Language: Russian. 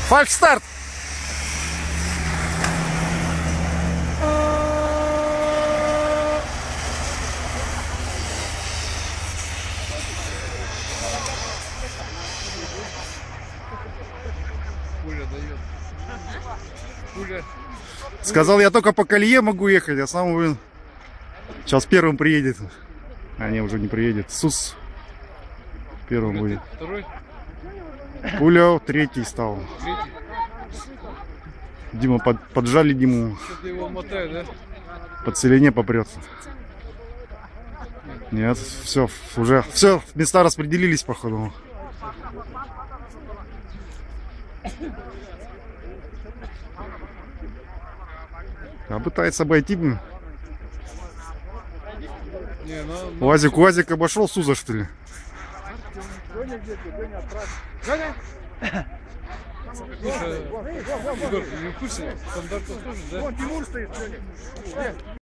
Фальшстарт! Пуля дает. Пуля. Сказал, я только по колье могу ехать, а сам, блин, сейчас первым приедет. А не, уже не приедет. Сус первым будет. Второй? Пуля третий стал. Третий? Дима, поджали Диму. Что-то его мотает, да? По целине попрется. Нет, все, уже все, места распределились, походу. А пытается обойти, блин. Не, ну, УАЗик обошел Суза, что ли? Слушай, Егор, не в курсе, стандартов тоже, да? Тимур стоит, Женя.